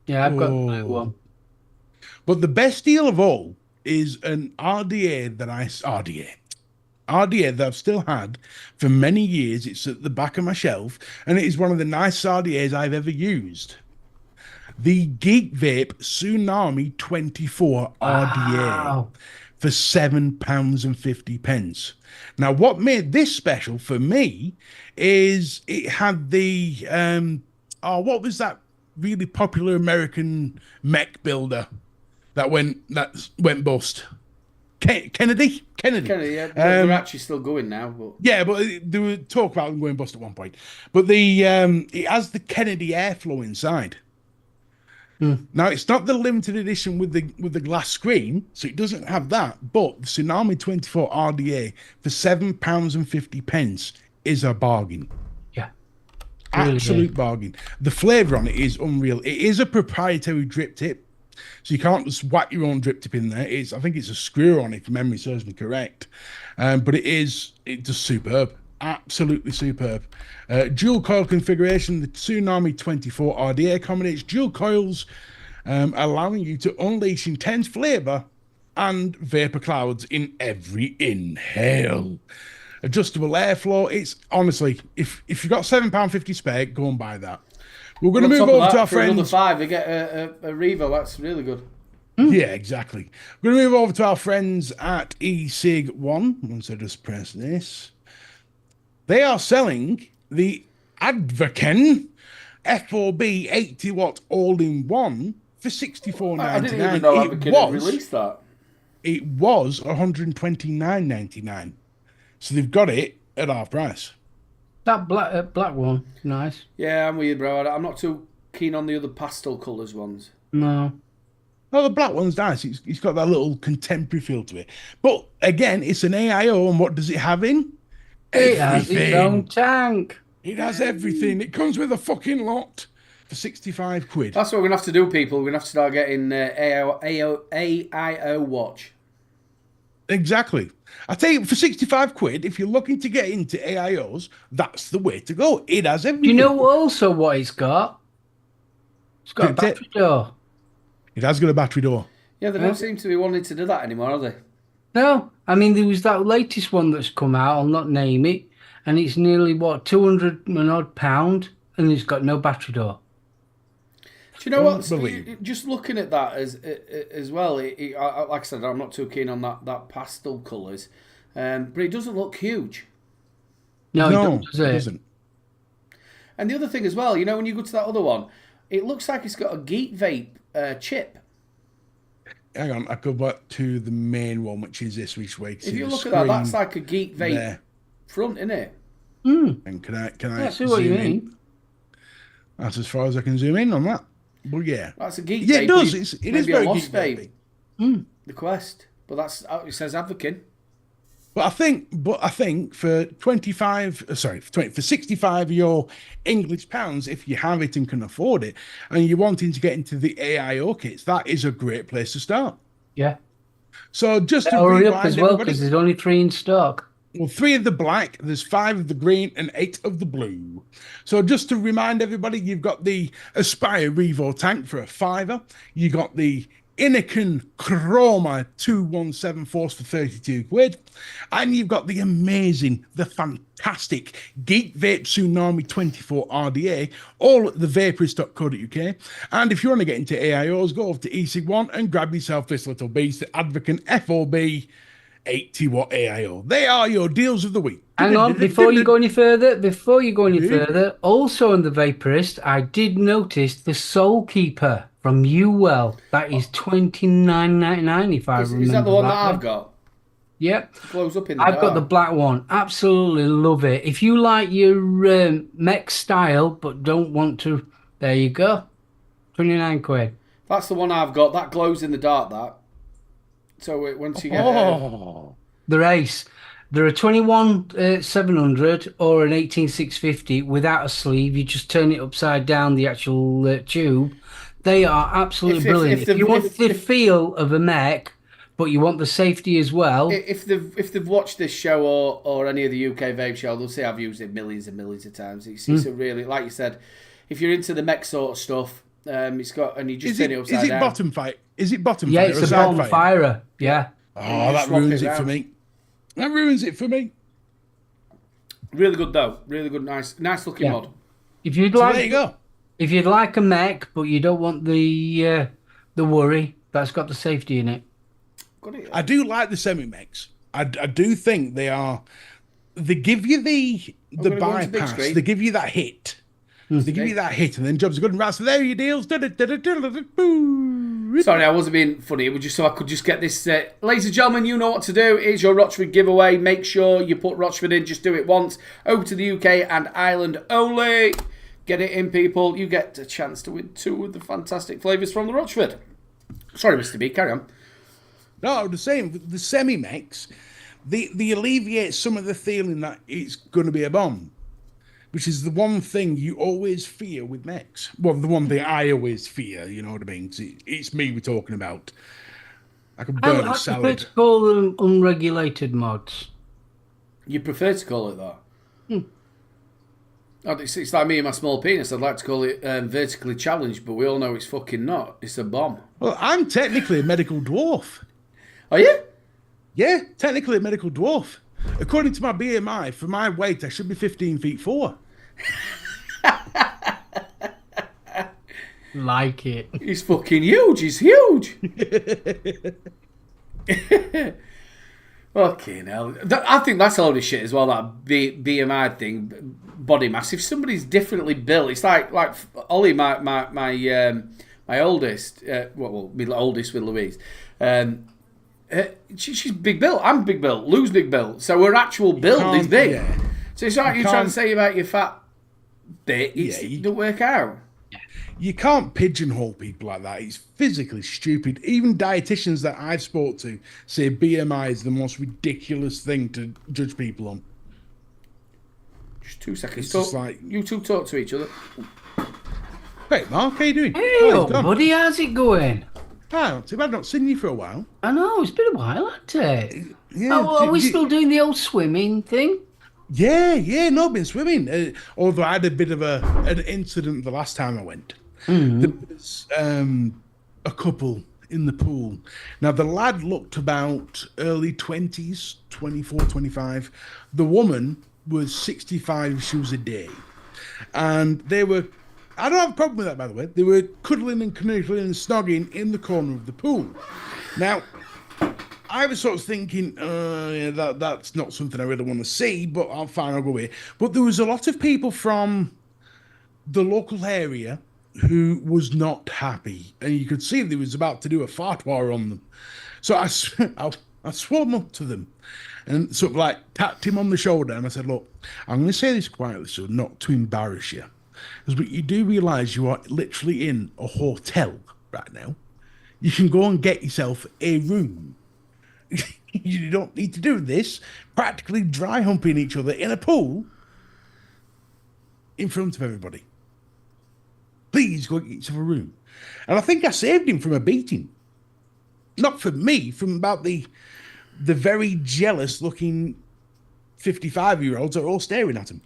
Yeah, I've got Oh. that one. But the best deal of all is an RDA that I've still had for many years. It's at the back of my shelf, and it is one of the nicest RDAs I've ever used. The Geek Vape Tsunami 24 RDA Wow. for £7.50. Now, what made this special for me is it had the what was that really popular American mech builder that went bust? Kennedy. Yeah, they're actually still going now. But Yeah, but there were talk about them going bust at one point. But the it has the Kennedy airflow inside. Now it's not the limited edition with the glass screen, so it doesn't have that. But the Tsunami 24 RDA for £7.50 is a bargain. Yeah. Really Absolute bargain. The flavour on it is unreal. It is a proprietary drip tip, so you can't just whack your own drip tip in there. I think it's a screw on it, if memory serves me correct. But it's just superb. Absolutely superb. Dual coil configuration. The Tsunami 24 RDA accommodates dual coils, allowing you to unleash intense flavour and vapour clouds in every inhale. Adjustable airflow. It's honestly, if you've got £7.50 spare, go and buy that. We're going to move over to our for another friends. £5, they get a Revo. That's really good. Yeah, exactly. We're going to move over to our friends at eSig1. Once I just press this, they are selling the Advocaat FOB 80 watt all-in-one for $64.99. I didn't even know Advocate had released that. It was $129.99. So they've got it at half price. That black one, nice. Yeah, I'm with you, bro. I'm not too keen on the other pastel colours ones. No. Oh, the black one's nice. It's got that little contemporary feel to it. But again, it's an AIO, and what does it have in? It has its own tank. It has everything. It comes with a fucking lot for 65 quid. That's what we're going to have to do, people. We're going to have to start getting AIO watch. Exactly. I tell you, for 65 quid, if you're looking to get into AIOs, that's the way to go. It has everything. Do you know also what it's got? It's got a battery door. It has got a battery door. Yeah, they don't seem to be wanting to do that anymore, are they? No, I mean, there was that latest one that's come out, I'll not name it, and it's nearly, what, 200 and odd pound, and it's got no battery door. Do you know what? Just looking at that as well, like I said, I'm not too keen on that pastel colours, but it doesn't look huge. No, it doesn't. And the other thing as well, when you go to that other one, it looks like it's got a Geek Vape chip. Hang on, I go back to the main one, which is this week's week. If you look at that, that's like a Geek Vape front, isn't it? And can I see what you mean? That's as far as I can zoom in on that. But yeah, that's a Geek Vape. Yeah, it does. It is very Geek Vape. The Quest, but it says Advocate. But I think for 65 of your English pounds, if you have it and can afford it, and you're wanting to get into the AIO kits, that is a great place to start. Yeah. So just to hurry up as well, everybody, because there's only 3 in stock. Well, 3 of the black, there's 5 of the green, and 8 of the blue. So just to remind everybody, you've got the Aspire Revo tank for a £5. You got the Anakin Chroma 217 Force for 32 quid. And you've got the amazing, the fantastic Geek Vape Tsunami 24 RDA, all at the vaporist.co.uk. And if you want to get into AIOs, go over to eSig1 and grab yourself this little beast, the Advocate FOB 80 watt AIO. They are your deals of the week. Hang on, before you go any further, also on the Vaporist, I did notice the Soul Keeper from Uwell. That is $29.99 if I remember. Is that the one that I've got? Yep. It glows up in I've got the black one. Absolutely love it. If you like your mech style but don't want to There you go. 29 quid. That's the one I've got. That glows in the dark, that. So once you get... The race. There are 21 700 or an 18650 without a sleeve. You just turn it upside down, the actual tube. They are absolutely brilliant. If you want the feel of a mech, but you want the safety as well. If they've watched this show or any of the UK vape show, they'll see I've used it millions and millions of times. It's a really, like you said, if you're into the mech sort of stuff, it's got, and you just turn it upside down. Is it bottom fight? Is it bottom yeah, fight? Yeah, it's a bottom firer. Yeah. Oh, that ruins it for me. That ruins it for me. Really good though. Really good, nice looking mod. If you'd like, there you go. If you'd like a mech, but you don't want the worry, that's got the safety in it. I do like the semi-mechs. I do think they are. They give you the bypass. They give you that hit. They give you that hit, and then jobs are good and right. So there you deals. Sorry, I wasn't being funny. It was just so I could just get this. Ladies and gentlemen, you know what to do. It's your Rochford giveaway. Make sure you put Rochford in. Just do it once. Over to the UK and Ireland only. Get it in, people. You get a chance to win 2 of the fantastic flavours from the Rochford. Sorry, Mr. B. Carry on. No, the same. The semi-mechs, they alleviate some of the feeling that it's going to be a bomb, which is the one thing you always fear with mechs. Well, the one thing I always fear, you know what I mean? It's me we're talking about. I can burn a salad. I prefer to call them unregulated mods. You prefer to call it that? It's like me and my small penis. I'd like to call it vertically challenged, but we all know it's fucking not. It's a bomb. Well, I'm technically a medical dwarf. Are you? Yeah, technically a medical dwarf. According to my BMI, for my weight, I should be 15 feet 4. Like it. He's fucking huge. He's huge. Fucking hell. I think that's a load of shit as well, that BMI thing, body mass. If somebody's differently built, it's like Ollie, my oldest, my oldest with Louise, she's big built. I'm big built. Lou's big built. So her actual build is big. Yeah. So it's like you're trying to say about your fat bit. It don't work out. You can't pigeonhole people like that. It's physically stupid. Even dietitians that I've spoke to say BMI is the most ridiculous thing to judge people on. Just 2 seconds. You two talk to each other. Hey, Mark, how you doing? Hey, buddy, how's it going? I've not seen you for a while. I know, it's been a while, hasn't it? Yeah, are we still doing the old swimming thing? Yeah, no, I've been swimming. Although I had a bit of an incident the last time I went. Mm-hmm. There was a couple in the pool. Now, the lad looked about early 20s, 24, 25. The woman was 65 shoes a day. And they were... I don't have a problem with that, by the way. They were cuddling and canoodling and snogging in the corner of the pool. Now, I was sort of thinking, that's not something I really want to see, but I'll go away. But there was a lot of people from the local area who was not happy. And you could see they was about to do a fart war on them. So I swam up to them and sort of like tapped him on the shoulder. And I said, look, I'm going to say this quietly, so not to embarrass you. But you do realise you are literally in a hotel right now. You can go and get yourself a room. You don't need to do this, practically dry humping each other in a pool in front of everybody. Please go get yourself a room. And I think I saved him from a beating. Not from me, from about the very jealous looking 55-year-olds that are all staring at him.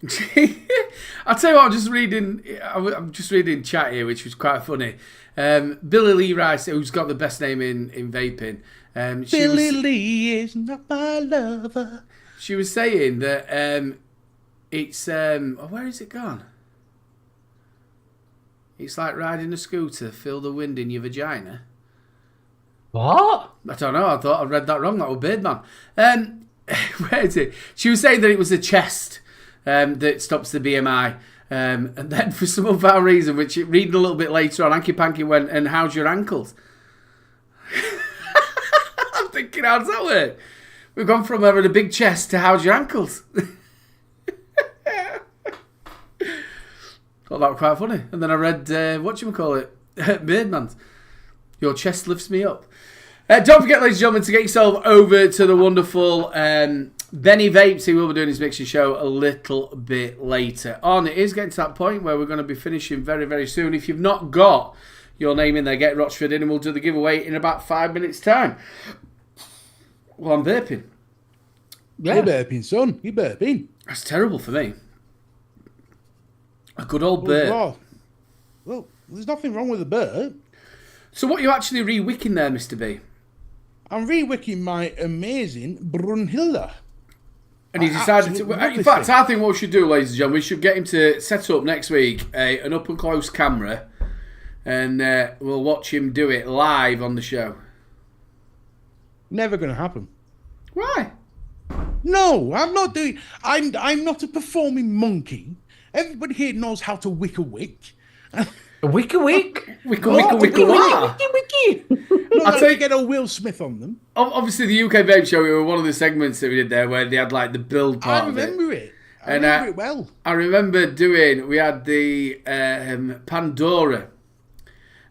I'll tell you what, I'm just reading chat here, which was quite funny. Billy Lee Rice, who's got the best name in vaping. Billy Lee is not my lover. She was saying that it's... where is it gone? It's like riding a scooter, feel the wind in your vagina. What? I don't know, I thought I read that wrong. That was Birdman. Where is it? She was saying that it was the chest that stops the BMI. And then for some unfound reason, which reading a little bit later on, Hanky Panky went, and how's your ankles? I'm thinking, how's that work? We've gone from having a big chest to how's your ankles? Thought that was quite funny. And then I read, Beardman's. Your chest lifts me up. Don't forget, ladies and gentlemen, to get yourself over to the wonderful Benny Vapes. He will be doing his mixing show a little bit later on. It is getting to that point where we're going to be finishing very, very soon. If you've not got your name in there, get Rochford in and we'll do the giveaway in about 5 minutes' time. Well, I'm vaping. Yeah. You're burping, son. You're burping. That's terrible for me. A good old burp. Well, there's nothing wrong with a burp. So what are you actually re-wicking there, Mr. B? I'm re-wicking my amazing Brunhilde. And he decided to... In fact, I think what we should do, ladies and gentlemen, we should get him to set up next week an up-and-close camera and we'll watch him do it live on the show. Never going to happen. Why? No, I'm not doing... I'm not a performing monkey. Everybody here knows how to wick a wick. A wick a wick? Wick a wick a wick a wick. Wiki. I'll take get a Will Smith on them. Obviously, the UK Vape Show, we were one of the segments that we did there where they had like the build part. I remember it. I And remember it well. I remember we had the Pandora.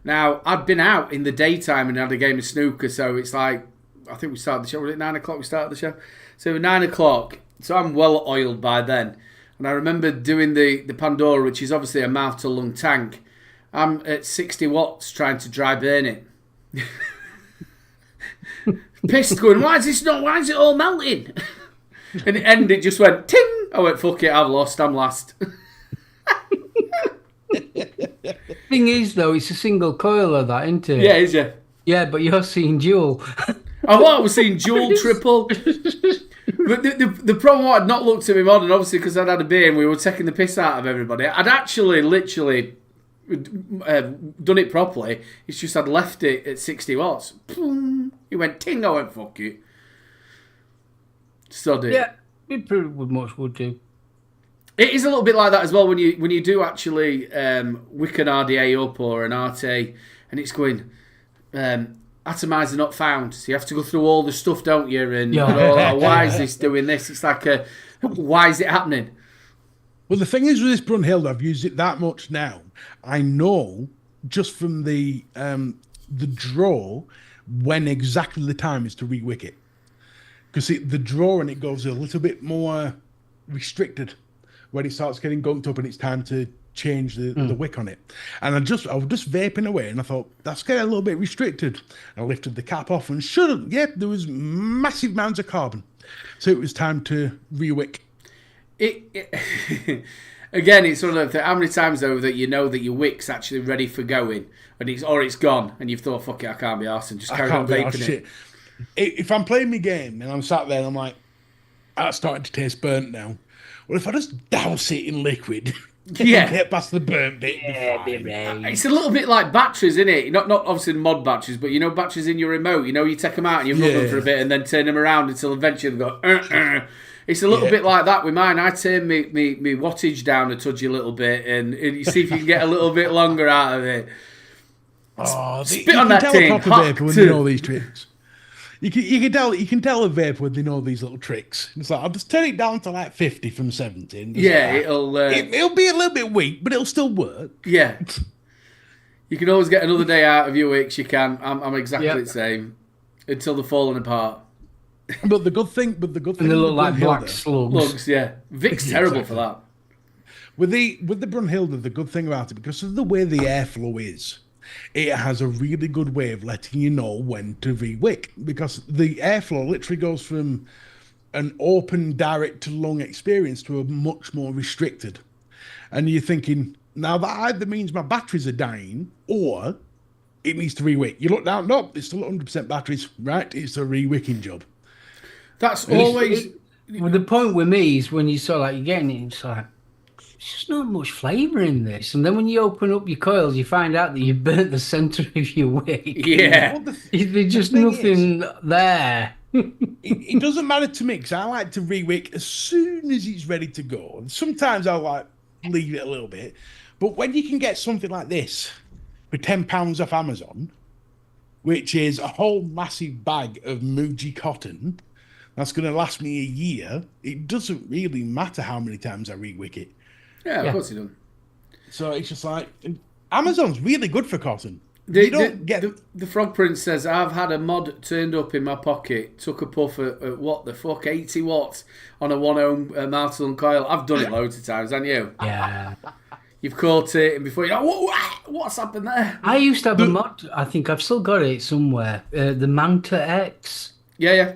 Now, I'd been out in the daytime and had a game of snooker, so it's like, I think we started the show, was it 9 o'clock we started the show? So 9 o'clock, so I'm well oiled by then. And I remember doing the Pandora, which is obviously a mouth-to-lung tank. I'm at 60 watts trying to dry burn it. Pissed going, why is it all melting? And it ended, it just went, ting! I went, fuck it, I've lost, I'm last. Thing is, though, it's a single coil of that, isn't it? Yeah, is ya? Yeah, but you're seeing dual. I was seeing dual, triple. But the problem was I'd not looked at my mod, and obviously because I'd had a beer and we were taking the piss out of everybody, I'd actually literally done it properly. It's just I'd left it at 60 watts. It went ting, I went, fuck it. Sod it. Yeah, it pretty much would do. It is a little bit like that as well when you do actually wick an RDA up or an RT and it's going atomizer not found, so you have to go through all the stuff, don't you? And all that. Why is this doing this? It's like why is it happening? Well, the thing is with this Brunhilde, I've used it that much now. I know just from the draw when exactly the time is to re-wick it, because the draw and it goes a little bit more restricted when it starts getting gunked up and it's time to change the wick on it. And I was just vaping away and I thought, that's getting a little bit restricted. I lifted the cap off and there was massive amounts of carbon. So it was time to re-wick. Again, it's sort of how many times though that you know that your wick's actually ready for going and it's gone and you've thought, fuck it, I can't be arsed and just carry on vaping it. If I'm playing my game and I'm sat there and I'm like, that's starting to taste burnt now. Well, if I just douse it in liquid, get past the burnt bit. It's a little bit like batteries, isn't it? Not obviously mod batteries, but batteries in your remote. You take them out and you rub them for a bit and then turn them around until eventually they go. It's a little bit like that with mine. I turn me wattage down a tudgy little bit and you see if you can get a little bit longer out of it. Spit on that thing. When you know these tricks. You can tell a vape when they know these little tricks. It's like, I'll just turn it down to like 50 from 70. It'll be a little bit weak, but it'll still work. Yeah. You can always get another day out of your wicks. You can. I'm exactly the same until they're falling apart. But the good thing, and they look like black slugs. Yeah. Vic's terrible for that. With the Brunhilde, the good thing about it, because of the way the airflow is, it has a really good way of letting you know when to re-wick, because the airflow literally goes from an open direct to lung experience to a much more restricted. And you're thinking, now that either means my batteries are dying or it needs to re-wick. You look down, nope, it's still 100% batteries, right? It's a re-wicking job. That's always... Well, the point with me is when you sort of like, you're getting it, it's like, there's just not much flavour in this. And then when you open up your coils, you find out that you burnt the centre of your wick. Yeah. There's just nothing there. It doesn't matter to me, because I like to re-wick as soon as it's ready to go. And sometimes I'll like leave it a little bit. But when you can get something like this for £10 off Amazon, which is a whole massive bag of Muji cotton, that's going to last me a year, it doesn't really matter how many times I re-wick it. Yeah, of course it doesn't. So it's just like Amazon's really good for cotton. The Frog Prince says, I've had a mod turned up in my pocket, took a puff at what the fuck, 80 watts on a 1 ohm Martin coil. I've done it loads of times, haven't you? Yeah. You've caught it, and before you go, what's happened there? I used to have a mod, I think I've still got it somewhere, the Manta X. Yeah.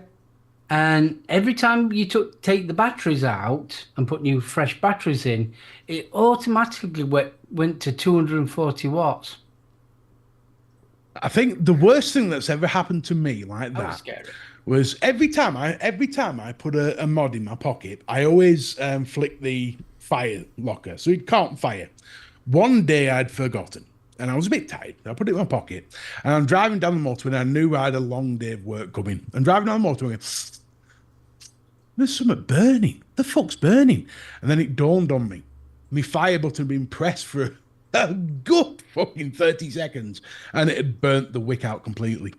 And every time you take the batteries out and put new fresh batteries in, it automatically went to 240 watts. I think the worst thing that's ever happened to me like that was every time I put a mod in my pocket, I always flick the fire locker so it can't fire. One day I'd forgotten and I was a bit tired. I put it in my pocket and I'm driving down the motorway and I knew I had a long day of work coming. I'm driving down the motorway, there's something burning. The fuck's burning? And then it dawned on me. My fire button had been pressed for a good fucking 30 seconds and it had burnt the wick out completely.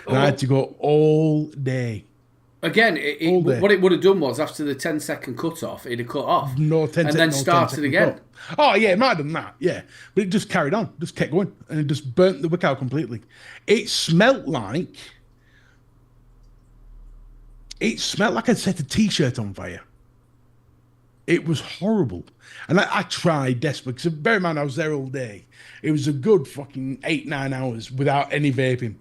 And I had to go all day. Again, what it would have done was after the 10-second cut off, it'd have cut off. And then started again. Cut. Oh, yeah, it might have done that, yeah. But it just carried on, just kept going. And it just burnt the wick out completely. It smelt like I'd set a t-shirt on fire. It was horrible. And I tried desperately, because bear in mind I was there all day. It was a good fucking 8-9 hours without any vaping.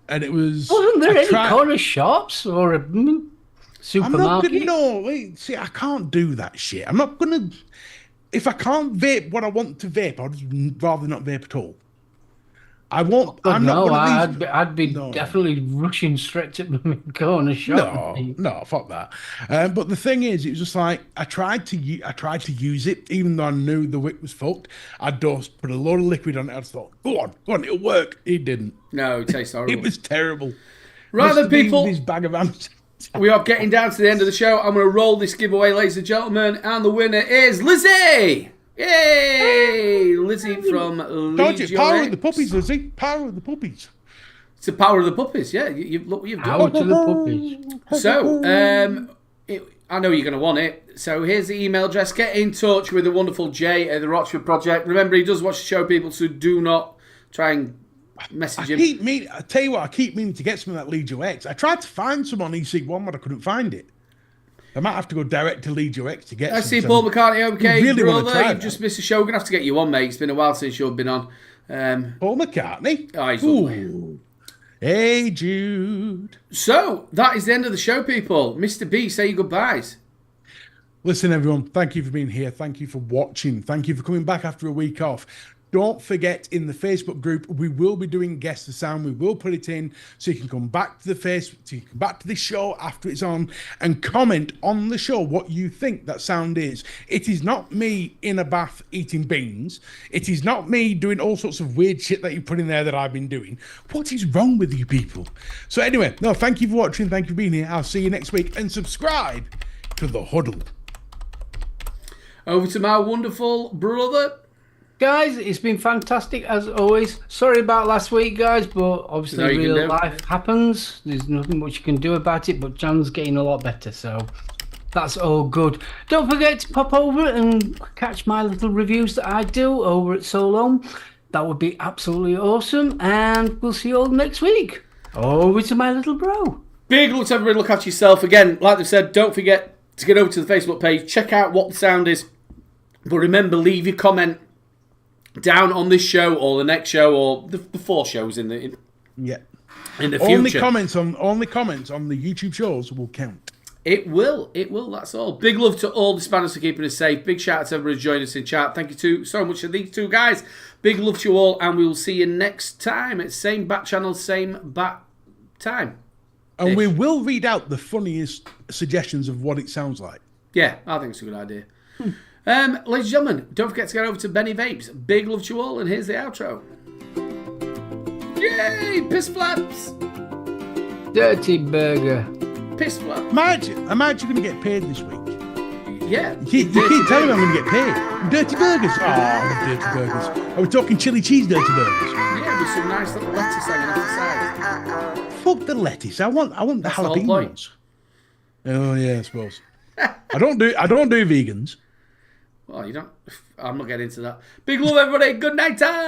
And it was... Wasn't there any corner shops or a supermarket? See, I can't do that shit. I'm not going to... If I can't vape what I want to vape, I'd just rather not vape at all. I'd be definitely rushing straight to the corner shop. No, fuck that. But the thing is, it was just like I tried to use it, even though I knew the wick was fucked. I just put a load of liquid on it. I just thought, go on, it'll work. It didn't. No, it tastes horrible. It was terrible. Right then, people. This bag of ams. We are getting down to the end of the show. I'm going to roll this giveaway, ladies and gentlemen, and the winner is Lizzie. Yay! Lizzie from Leeds. Power of the puppies, Lizzie. Power of the puppies. It's the power of the puppies, yeah. Look what you've done. Power to the puppies. So, I know you're going to want it. So here's the email address. Get in touch with the wonderful Jay at the Rochford Project. Remember, he does watch the show, people, so do not try and message him. I tell you what, I keep meaning to get some of that Leeds X. I tried to find some on EC1, but I couldn't find it. I might have to go direct to Leeds X to get some. I see Paul McCartney, okay, really brother, you've just missed a show. We're going to have to get you on, mate. It's been a while since you've been on. Paul McCartney? Oh, he's lovely. Hey, Jude. So, that is the end of the show, people. Mr. B, say your goodbyes. Listen, everyone, thank you for being here. Thank you for watching. Thank you for coming back after a week off. Don't forget, in the Facebook group, we will be doing Guess the Sound. We will put it in so you can come back to the show after it's on and comment on the show what you think that sound is. It is not me in a bath eating beans. It is not me doing all sorts of weird shit that you put in there that I've been doing. What is wrong with you people? So anyway, thank you for watching. Thank you for being here. I'll see you next week. And subscribe to The Huddle. Over to my wonderful brother. Guys, it's been fantastic as always. Sorry about last week, guys, but obviously real life happens. There's nothing much you can do about it, but John's getting a lot better, so that's all good. Don't forget to pop over and catch my little reviews that I do over at Solome. That would be absolutely awesome, and we'll see you all next week. Over to my little bro. Big looks, everybody. Look after yourself. Again, like they said, don't forget to get over to the Facebook page, check out what the sound is, but remember, leave your comment down on this show or the next show or the 4 shows in the future. Only comments on the YouTube shows will count. It will. That's all. Big love to all the Spaniards for keeping us safe. Big shout out to everybody who's joined us in chat. Thank you so much to these two guys. Big love to you all, and we will see you next time. It's same bat channel, same bat time. And we will read out the funniest suggestions of what it sounds like. Yeah, I think it's a good idea. Ladies and gentlemen, don't forget to get over to Benny Vapes. Big love to you all, and here's the outro. Yay! Piss flaps! Dirty burger. Piss flaps. Am I actually going to get paid this week? Yeah. You keep telling me I'm going to get paid. Dirty burgers. Oh, I love dirty burgers. Are we talking chili cheese dirty burgers? Yeah, with some nice little lettuce hanging off the side. Fuck the lettuce. I want the jalapenos. Oh yeah, I suppose. I don't do vegans. Well, you don't. I'm not getting into that. Big love, everybody. Good night time.